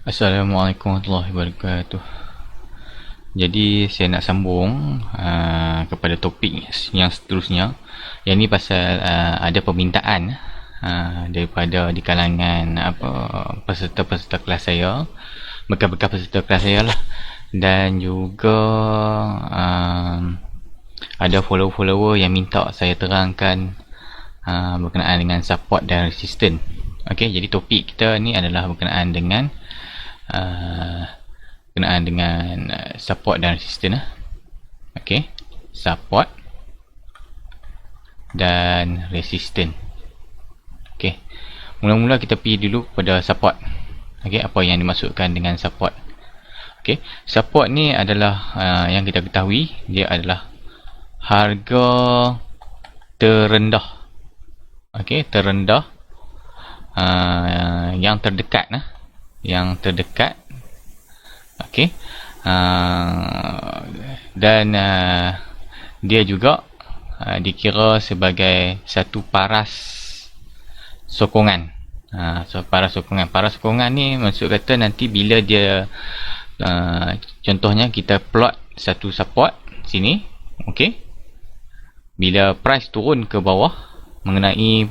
Assalamualaikum warahmatullahi wabarakatuh. Jadi saya nak sambung kepada topik yang seterusnya. Yang ni pasal ada permintaan daripada di kalangan peserta-peserta kelas saya, bekas-bekas peserta kelas saya lah, dan juga ada follower-follower yang minta saya terangkan berkenaan dengan support dan resistance. Okey, jadi topik kita ni adalah berkenaan dengan support dan resistance. Okey, support dan resistance. Okey, mula-mula kita pergi dulu kepada support. Okey, apa yang dimaksudkan dengan support? Okey, support ni adalah yang kita ketahui, dia adalah harga terendah. Okey, terendah yang terdekat okey, dan dia juga dikira sebagai satu paras sokongan. Paras sokongan ni maksud kata nanti bila dia contohnya kita plot satu support sini, okey, bila price turun ke bawah mengenai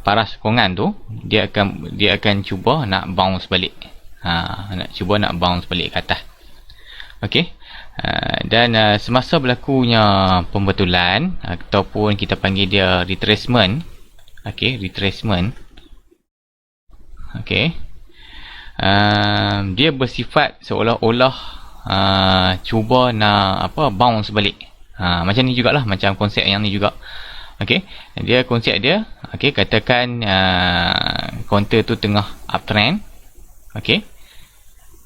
paras sokongan tu, dia akan cuba nak bounce balik. Nak bounce balik ke atas. Okey. Dan semasa berlakunya pembetulan ataupun kita panggil dia retracement. Okey, retracement. Okey. Dia bersifat seolah-olah cuba nak bounce balik. Macam ni jugalah, macam konsep yang ni juga. Okey, dia konsep dia, okey, katakan counter tu tengah uptrend. Okey,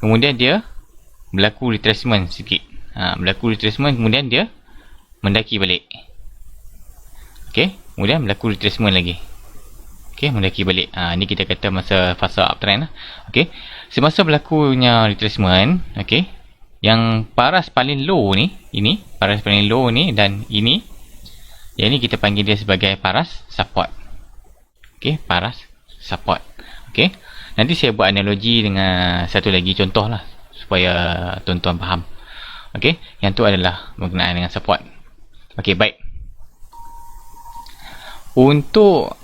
kemudian dia berlaku retracement sikit. Berlaku retracement, kemudian dia mendaki balik. Okey, kemudian berlaku retracement lagi. Okey, mendaki balik. Ni kita kata masa fasa uptrend lah. Okey, semasa berlakunya retracement, okey, yang paras paling low ni, ini paras paling low ni, dan ini, yang ni kita panggil dia sebagai paras support. Okey, paras support. Okey, nanti saya buat analogi dengan satu lagi contoh lah supaya tuan-tuan faham. Okey, yang tu adalah berkenaan dengan support. Okey, baik. Untuk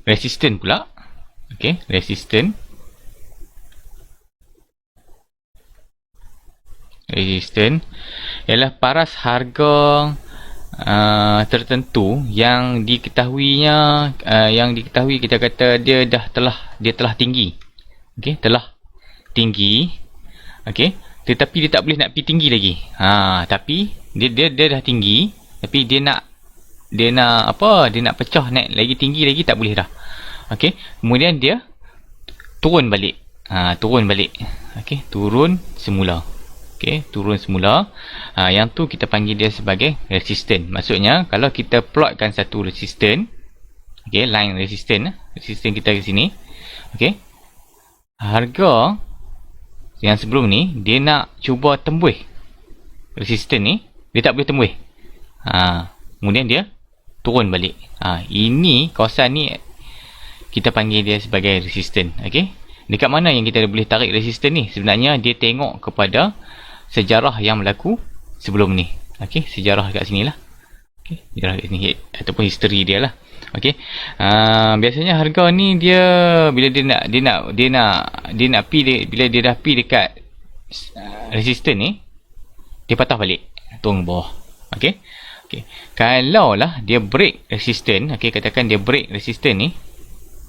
resistance pula. Okey, resistance ialah paras harga tertentu yang diketahuinya kita kata dia telah tinggi. Okey, telah tinggi. Okey, tetapi dia tak boleh nak pergi tinggi lagi. Tapi dia dah tinggi, tapi dia nak pecah naik lagi tinggi lagi, tak boleh dah. Okey, kemudian dia turun balik. Okey, turun semula. Okey, turun semula. Yang tu kita panggil dia sebagai resistance. Maksudnya kalau kita plotkan satu resistance, okey, line resistance kita di sini. Okey, harga yang sebelum ni dia nak cuba tembus resistance ni, dia tak boleh tembus. Kemudian dia turun balik. Ini kawasan ni kita panggil dia sebagai resistance. Okey, dekat mana yang kita boleh tarik resistance ni? Sebenarnya dia tengok kepada sejarah yang berlaku sebelum ni. Okey, sejarah dekat sini lah. Okey, sejarah dekat sini ataupun history dia lah. Okey, biasanya harga ni dia bila dia nak pi, bila dia dah pi dekat resistance ni, dia patah balik, turun ke bawah. Okey. Okey, kalau lah dia break resistance, okey, katakan dia break resistance ni.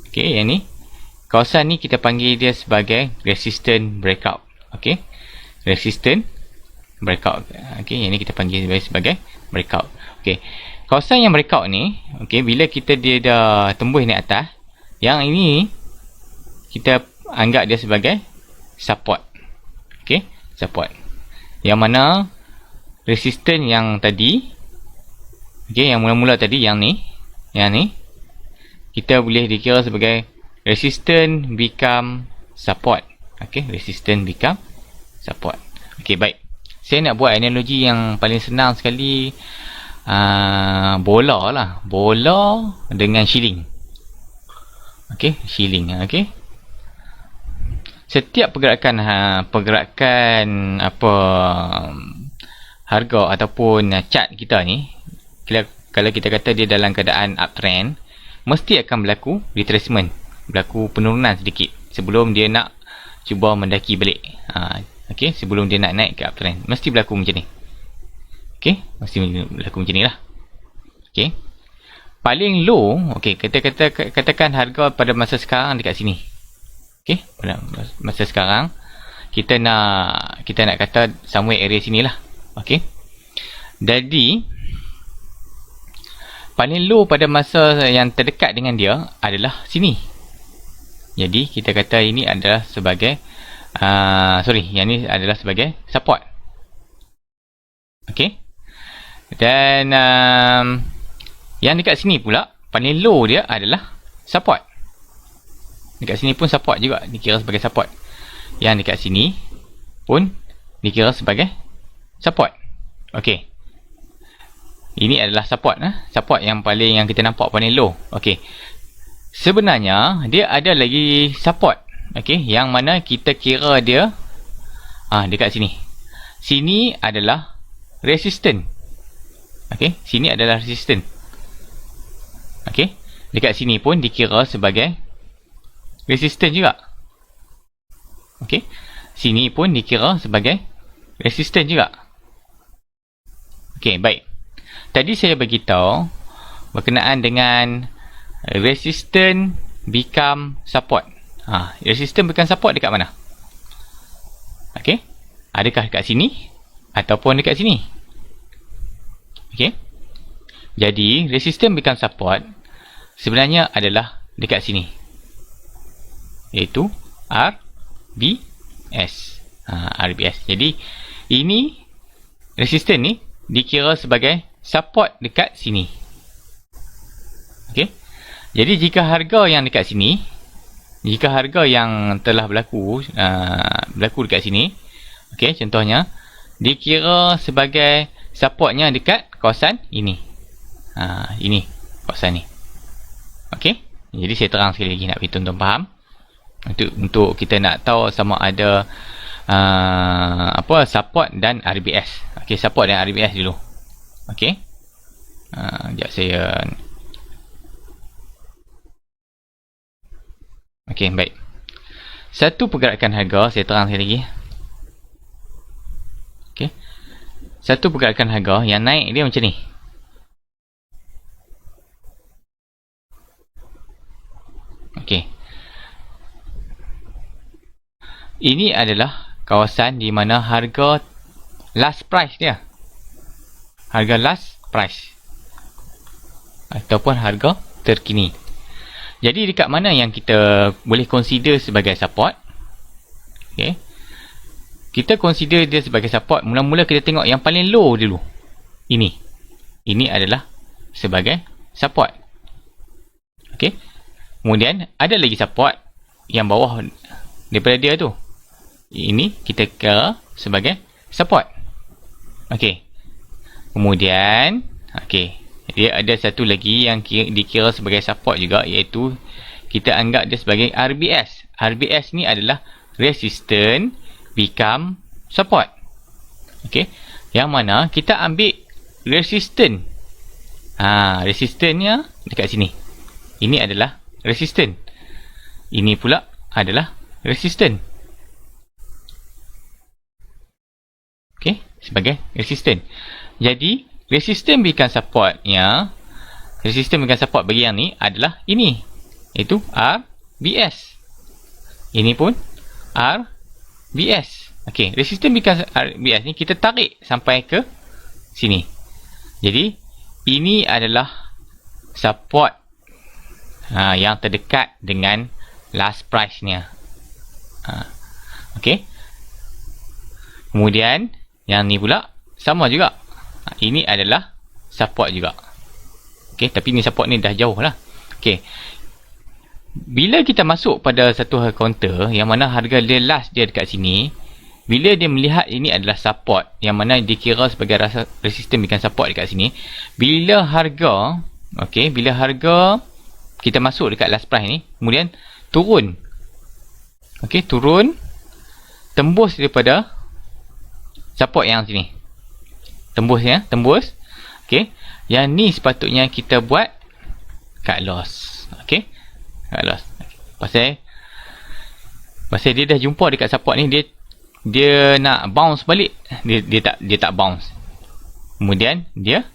Okey, yang ni kawasan ni kita panggil dia sebagai resistance breakout. Okey, resistance breakout. Okey, yang ni kita panggil sebagai breakout. Okey, kawasan yang breakout ni, okey, bila dia dah tembus naik atas, yang ini kita anggap dia sebagai support. Okey, support. Yang mana resistance yang tadi, okey, yang mula-mula tadi, yang ni kita boleh dikira sebagai resistance become support. Okey, resistance become support. Okey, baik. Saya nak buat analogi yang paling senang sekali. Bola lah. Bola dengan shilling. Okey, shilling. Okey. Setiap pergerakan apa harga ataupun chart kita ni, kalau kita kata dia dalam keadaan uptrend, mesti akan berlaku retracement, berlaku penurunan sedikit sebelum dia nak cuba mendaki balik. Okey, sebelum dia nak naik ke uptrend, mesti berlaku macam ni. Okey, mesti berlaku macam ni lah. Okey. Paling low, okey, katakan harga pada masa sekarang dekat sini. Okey, pada masa sekarang kita nak kata somewhere area sinilah. Okey. Jadi paling low pada masa yang terdekat dengan dia adalah sini. Jadi kita kata ini adalah sebagai yang ni adalah sebagai support. Okey. Dan yang dekat sini pula paling low dia adalah support. Dekat sini pun support juga, dikira sebagai support. Yang dekat sini pun dikira sebagai support. Okey. Ini adalah support. Support yang kita nampak paling low. Okey. Sebenarnya dia ada lagi support. Okey, yang mana kita kira dia dekat sini. Sini adalah resistant. Okey, sini adalah resistant. Okey, dekat sini pun dikira sebagai resistant juga. Okey, sini pun dikira sebagai resistant juga. Okey, baik. Tadi saya beritahu berkenaan dengan resistant become support. Resistant become support dekat mana? Okey, adakah dekat sini ataupun dekat sini? Okey. Jadi resistant become support sebenarnya adalah dekat sini, iaitu RBS. RBS. Jadi ini resistant ni dikira sebagai support dekat sini. Okey. Jadi jika harga yang dekat sini, jika harga yang telah berlaku dekat sini, okey, contohnya dikira sebagai supportnya dekat kawasan ini. Ini kawasan ni. Okey. Jadi saya terang sekali lagi nak bagi tuan-tuan faham. Untuk kita nak tahu sama ada support dan RBS. Okey, support dan RBS dulu. Okey. Sekejap saya. Okey, baik. Satu pergerakan harga saya terang sekali lagi. Okey. Satu pergerakan harga yang naik dia macam ni. Okey. Ini adalah kawasan di mana harga last price dia. Harga last price. Ataupun harga terkini. Jadi dekat mana yang kita boleh consider sebagai support? Okay. Kita consider dia sebagai support. Mula-mula kita tengok yang paling low dulu. Ini. Ini adalah sebagai support. Okay. Kemudian ada lagi support yang bawah daripada dia tu. Ini kita kira sebagai support. Okey. Kemudian, okey, dia ada satu lagi yang dikira sebagai support juga, iaitu kita anggap dia sebagai RBS. RBS ni adalah resistant become support. Okey. Yang mana kita ambil resistant. Resistantnya dekat sini. Ini adalah resistant. Ini pula adalah resistant. Okey, sebagai resistant. Jadi, resistant become supportnya, resistant become support bagi yang ni adalah ini, iaitu RBS. Ini pun RBS. Okey, resistant become RBS ni kita tarik sampai ke sini. Jadi, ini adalah support yang terdekat dengan last price-nya. Okey. Kemudian yang ni pula sama juga. Ini adalah support juga. Okey, tapi ni support ni dah jauh lah. Okey. Bila kita masuk pada satu counter yang mana harga dia last dia dekat sini, bila dia melihat ini adalah support yang mana dikira sebagai resistant become support dekat sini, bila harga, okey, bila harga kita masuk dekat last price ni, kemudian turun. Okey, turun, tembus daripada support yang sini. Tembus ya, tembus. Okey, yang ni sepatutnya kita buat cut loss. Okey, cut loss. Pasal dia dah jumpa dekat support ni, dia nak bounce balik, dia tak bounce. Kemudian dia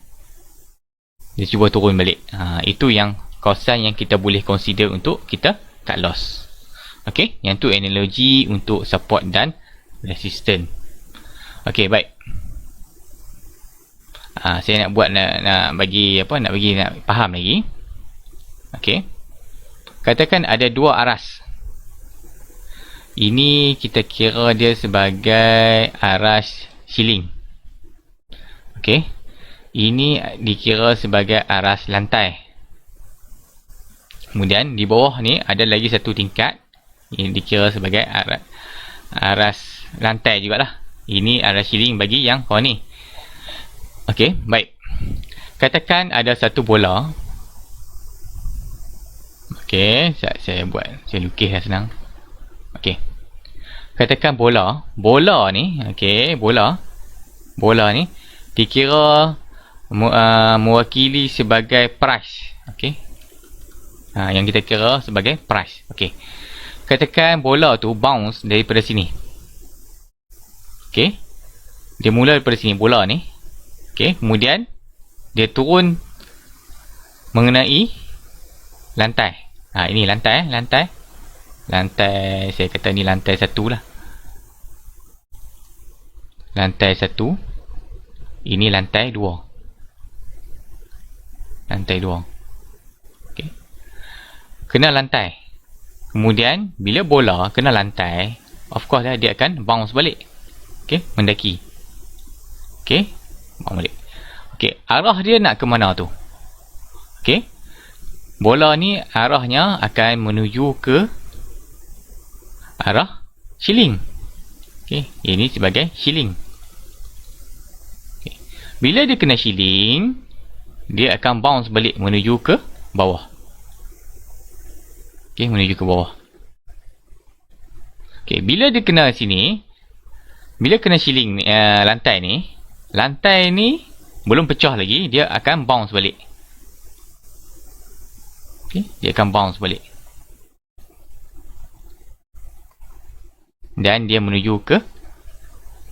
cuba turun balik. Itu yang kawasan yang kita boleh consider untuk kita cut loss. Okey, yang tu analogi untuk support dan resistance. Okey, baik. Saya nak buat nak bagi faham lagi. Okey. Katakan ada dua aras. Ini kita kira dia sebagai aras ceiling. Okey. Ini dikira sebagai aras lantai. Kemudian di bawah ni ada lagi satu tingkat. Ini dikira sebagai aras lantai jugalah. Ini aras ceiling bagi yang kawan ni. Okey, baik. Katakan ada satu bola. Okey, saya lukis lah senang. Okey. Katakan bola ni, okey, bola ni dikira mewakili sebagai price. Okey. Yang kita kira sebagai price. Okey. Katakan bola tu bounce daripada sini. Okey. Dia mula daripada sini bola ni. Okey, kemudian dia turun mengenai lantai. Ini lantai. Lantai, saya kata ni lantai 1 lah. Lantai 1. Ini lantai 2. Lantai 2. Okey. Kena lantai. Kemudian bila bola kena lantai, of course dia akan bounce balik. Okey, mendaki. Okey. Balik. Okey, arah dia nak ke mana tu? Okey. Bola ni arahnya akan menuju ke arah ceiling. Okey, ini sebagai ceiling. Okey. Bila dia kena ceiling, dia akan bounce balik menuju ke bawah. Okey, menuju ke bawah. Okey, bila dia kena sini, bila kena ceiling lantai ni belum pecah lagi, dia akan bounce balik. Okey, dia akan bounce balik. Dan dia menuju ke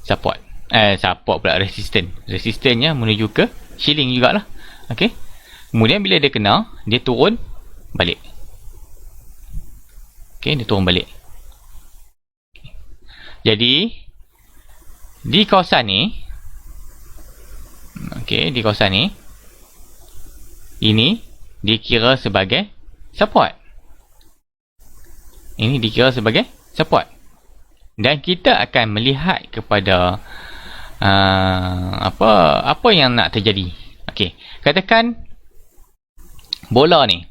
support. Support pula, resistance. Resistance-nya menuju ke ceiling jugalah. Okey. Kemudian bila dia kena, dia turun balik. Okey, dia turun balik. Jadi di kawasan ni, okey, di kawasan ni, ini dikira sebagai support. Ini dikira sebagai support. Dan kita akan melihat kepada apa yang nak terjadi. Okey, katakan bola ni.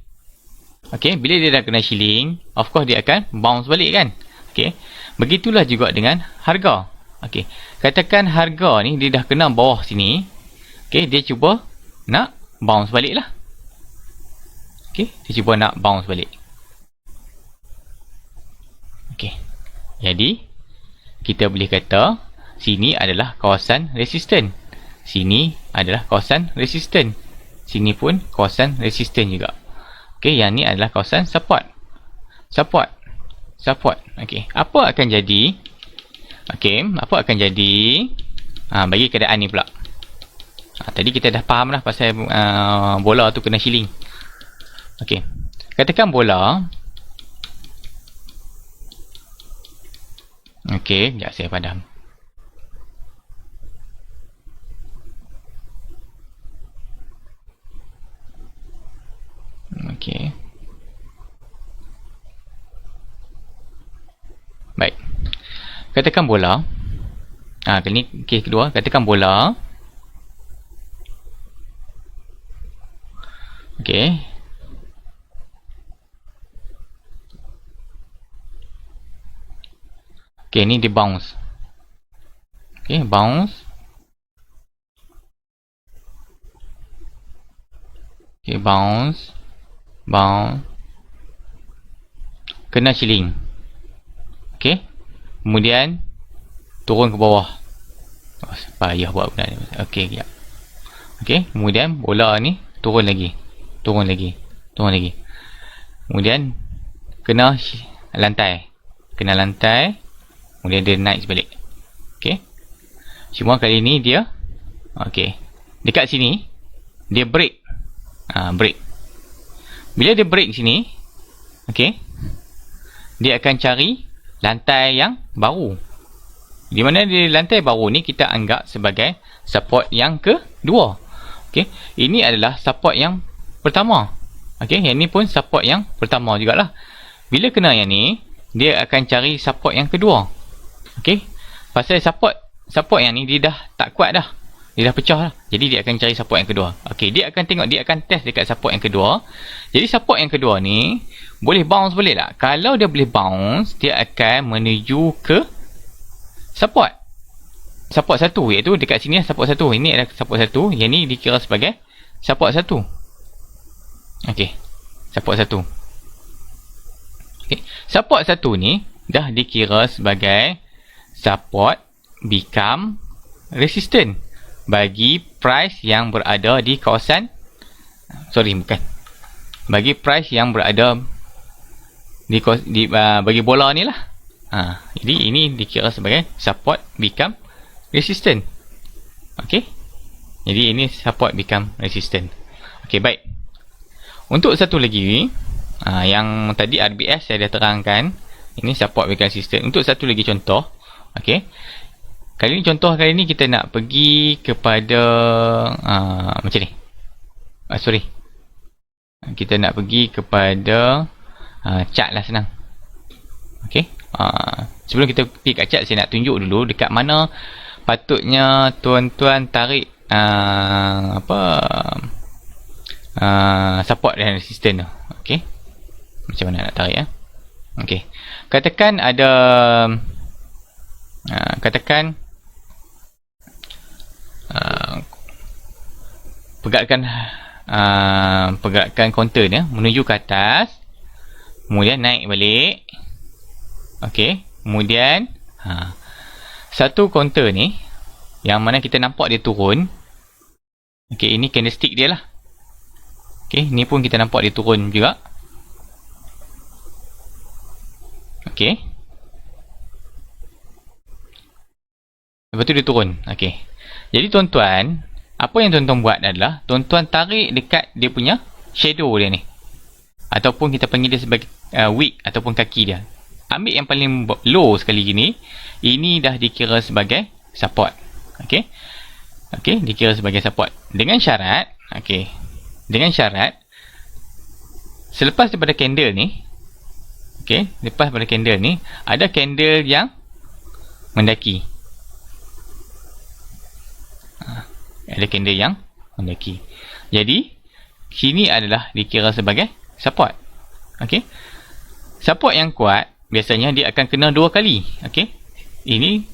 Okey, bila dia dah kena ceiling, of course dia akan bounce balik kan. Okey, begitulah juga dengan harga. Okey, katakan harga ni dia dah kena bawah sini. Okey, dia cuba nak bounce balik lah. Okey, dia cuba nak bounce balik. Okey, jadi kita boleh kata sini adalah kawasan resisten. Sini adalah kawasan resisten. Sini pun kawasan resisten juga. Okey, yang ni adalah kawasan support. Support. Okey, apa akan jadi? Okey, apa akan jadi bagi keadaan ni pula? Tadi kita dah faham dah pasal bola tu kena ceiling. Okey, katakan bola. Okey, sekejap saya padam. Okey. Baik. Katakan bola. Kali ni kes kedua. Katakan bola. Okey. Okey, ni dia bounce. Okey, bounce. Okey, bounce. kena siling. Okey. Kemudian turun ke bawah. Oh, payah buat benda ni. Okey, sekejap. Okey, kemudian bola ni turun lagi. Turun lagi. Turun lagi. Kemudian kena lantai. Kena lantai. Kemudian dia naik balik. Okey. Cuma kali ni dia okey. Dekat sini dia break. Break. Bila dia break sini, okey. Dia akan cari lantai yang baru. Di mana di lantai baru ni kita anggap sebagai support yang kedua. Okey. Ini adalah support yang pertama. Okey, yang ni pun support yang pertama jugalah. Bila kena yang ni, dia akan cari support yang kedua. Okey. Pasal support yang ni dia dah tak kuat dah. Dia dah pecah lah. Jadi dia akan cari support yang kedua. Okey, dia akan tengok, dia akan test dekat support yang kedua. Jadi support yang kedua ni boleh bounce boleh tak? Kalau dia boleh bounce, dia akan menuju ke support. Support satu, iaitu dekat sini support satu. Ini adalah support satu. Yang ni dikira sebagai support satu. Okey, support satu. Okey, support satu ni dah dikira sebagai support become resistant bagi price yang berada di kawasan bagi price yang berada bagi bola ni lah. Jadi ini dikira sebagai support become resistant. Okey, jadi ini support become resistant. Okey, baik. Untuk satu lagi yang tadi RBS saya dah terangkan, ini support become resistant. Untuk satu lagi contoh, okey, contoh kali ni kita nak pergi kepada macam ni. Kita nak pergi kepada chart lah, senang. Okey. Sebelum kita pergi kat chart, saya nak tunjuk dulu dekat mana patutnya tuan-tuan tarik support dan resistance tu. Okey. Macam mana nak tarik Okey. Katakan ada pergerakan counter ni menuju ke atas, kemudian naik balik. Okey, kemudian satu counter ni yang mana kita nampak dia turun. Okey, ini candlestick dia lah. Okey, ni pun kita nampak dia turun juga. Okey, lepas tu dia turun. Okey, jadi tuan-tuan, apa yang tuan-tuan buat adalah tuan-tuan tarik dekat dia punya shadow dia ni, ataupun kita panggil dia sebagai wick ataupun kaki dia. Ambil yang paling low sekali gini. Ini dah dikira sebagai support. Okey, okey, dikira sebagai support dengan syarat, okey, dengan syarat selepas daripada candle ni, okey, lepas daripada candle ni ada candle yang mendaki. Ada candle yang mendaki. Jadi sini adalah dikira sebagai support. Okey, support yang kuat biasanya dia akan kena dua kali. Okey, ini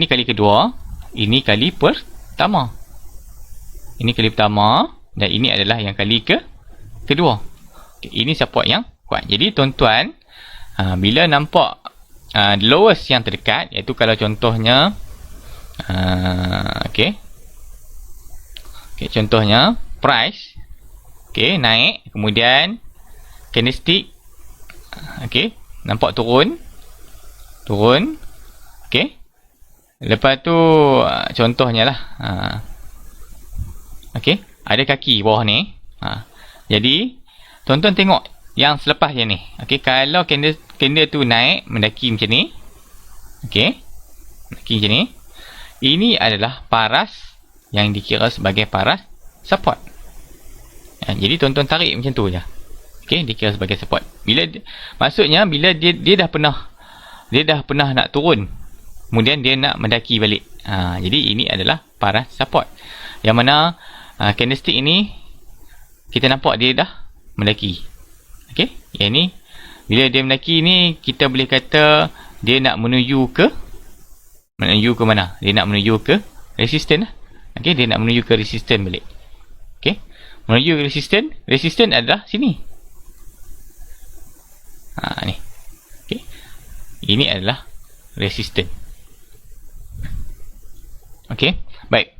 kali kedua, ini kali pertama, ini kali pertama, dan ini adalah yang kali kedua. Okay, ini support yang kuat. Jadi tuan-tuan, bila nampak lowest yang terdekat, iaitu kalau contohnya contohnya price naik, kemudian candlestick nampak turun. Lepas tu contohnya lah ada kaki bawah ni. Jadi tuan-tuan tengok yang selepas je ni. Kalau candle tu naik mendaki macam ni, mendaki macam ni, ini adalah paras yang dikira sebagai paras support. Jadi tuan-tuan tarik macam tu je. Dikira sebagai support. Maksudnya bila dia dah pernah nak turun, kemudian dia nak mendaki balik. Jadi ini adalah paras support. Yang mana candlestick ini kita nampak dia dah mendaki. Yang ni bila dia mendaki ni, kita boleh kata dia nak menuju ke mana? Dia nak menuju ke resistance lah. Dia nak menuju ke resistance balik. Menuju ke resistance adalah sini. Ni. Okey. Ini adalah resistance. Okey. Baik.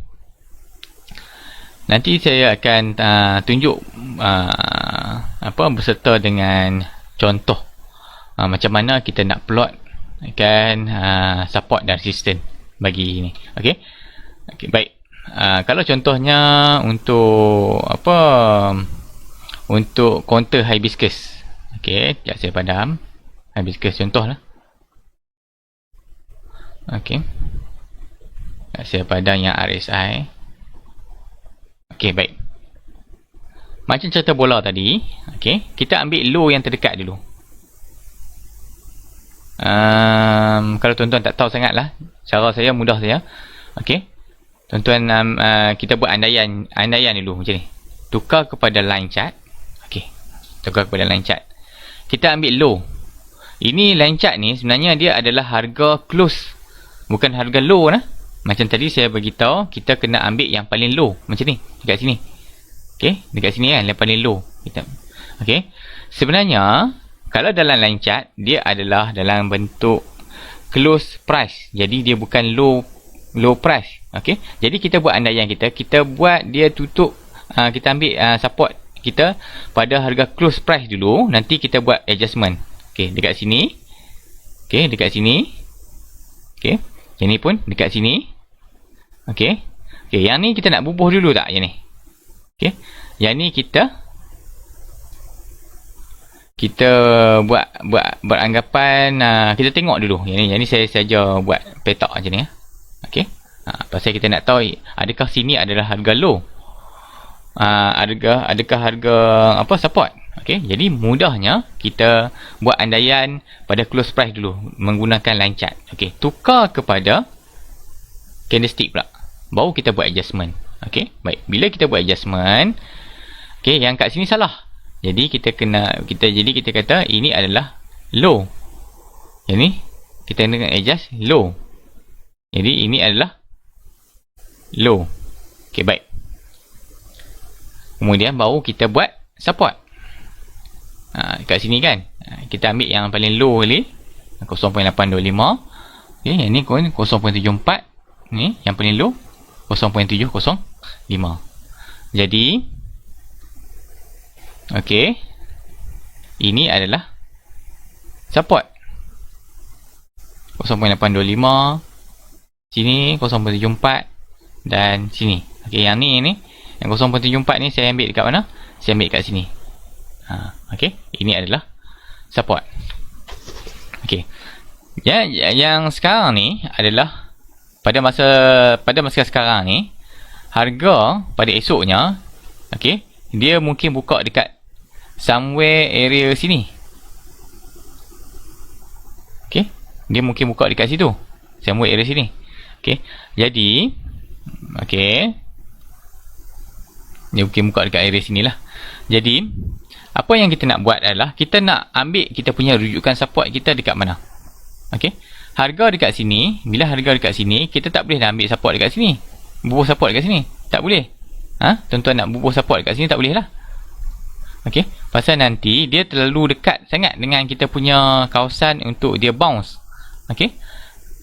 Nanti saya akan tunjuk berserta dengan contoh macam mana kita nak plot support dan resistance bagi ini. Okey. Okey, baik. Kalau contohnya untuk untuk counter hibiscus. Okey, sekejap saya padam. Hibiscus contohlah. Okey. Saya padam yang RSI. Okey, baik. Macam cerita bola tadi, okey, kita ambil low yang terdekat dulu. Kalau tuan-tuan tak tahu sangatlah, cara saya mudah saja. Okey. Tuan-tuan kita buat andaian dulu macam ni. Tukar kepada line chart. Okey. Tukar kepada line chart. Kita ambil low. Ini line chart ni sebenarnya dia adalah harga close. Bukan harga low lah. Macam tadi saya beritahu, kita kena ambil yang paling low. Macam ni. Dekat sini. Okey. Dekat sini kan. Yang paling low. Okey. Sebenarnya, kalau dalam line chart, dia adalah dalam bentuk close price. Jadi, dia bukan low price. Okey. Jadi, kita buat andaian kita. Kita buat dia tutup. Kita ambil support kita pada harga close price dulu. Nanti kita buat adjustment. Okey. Dekat sini. Okey. Dekat sini. Okey. Yang ni pun dekat sini. Okey. Okey, yang ni kita nak bubuh dulu tak? Yang ni. Okey. Yang ni kita buat anggapan, kita tengok dulu. Yang ni saya saja buat petak macam ni. Okey. Pasal kita nak tahu adakah sini adalah harga low. Adakah harga support. Okey. Jadi mudahnya kita buat andaian pada close price dulu menggunakan line chart. Okey. Tukar kepada candlestick pula. Baru kita buat adjustment. Okey, baik. Bila kita buat adjustment, okey, yang kat sini salah. Jadi kita kata ini adalah low. Yang ni kita kena adjust low. Jadi ini adalah low. Okey, baik. Kemudian baru kita buat support. Kat sini kan. Kita ambil yang paling low ni 0.825. Okey, yang ni 0.74. Ni yang paling low 0.705. Jadi okey, ini adalah support 0.825, sini 0.74 dan sini. Okey, yang ni yang 0.74 ni saya ambil dekat mana? Saya ambil dekat sini. Okey, ini adalah support. Okey. Yang sekarang ni adalah pada masa sekarang ni, harga pada esoknya, okey, dia mungkin buka dekat somewhere area sini. Okey, dia mungkin buka dekat situ, somewhere area sini. Okey, jadi okey, dia mungkin buka dekat area sinilah. Jadi apa yang kita nak buat adalah kita nak ambil kita punya rujukan support kita dekat mana. Okey, harga dekat sini. Bila harga dekat sini, kita tak boleh dah ambil support dekat sini, bubuh support dekat sini. Tak boleh. Tuan-tuan nak bubuh support dekat sini tak boleh lah. Okey, pasal nanti dia terlalu dekat sangat dengan kita punya kawasan untuk dia bounce. Okey,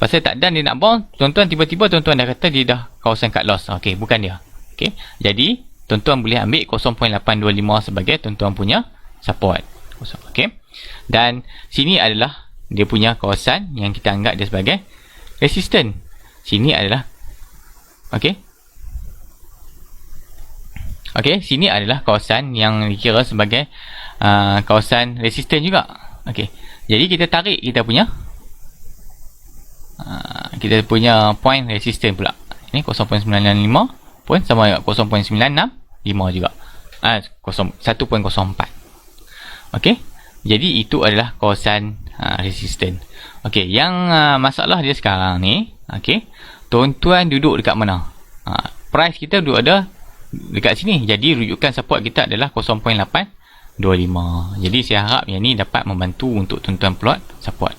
pasal tak dan dia nak bounce, tuan-tuan tiba-tiba tuan-tuan dah kata dia dah kawasan cut loss. Okey, bukan dia. Okey, jadi tuan-tuan boleh ambil 0.825 sebagai tuan-tuan punya support. Okey, dan sini adalah dia punya kawasan yang kita anggap dia sebagai resistance. Sini adalah okey. Okey, sini adalah kawasan yang dikira sebagai kawasan resistance juga. Okey. Jadi kita tarik kita punya point resistance pula. Ini 0.995 pun sama dengan 0.965 juga. 1.04. Okey. Jadi itu adalah kawasan resistance. Okey, yang masalah dia sekarang ni, okey, tuan-tuan duduk dekat mana? Price kita duduk ada dekat sini. Jadi rujukan support kita adalah 0.825. Jadi saya harap yang ni dapat membantu untuk tuan-tuan plot support.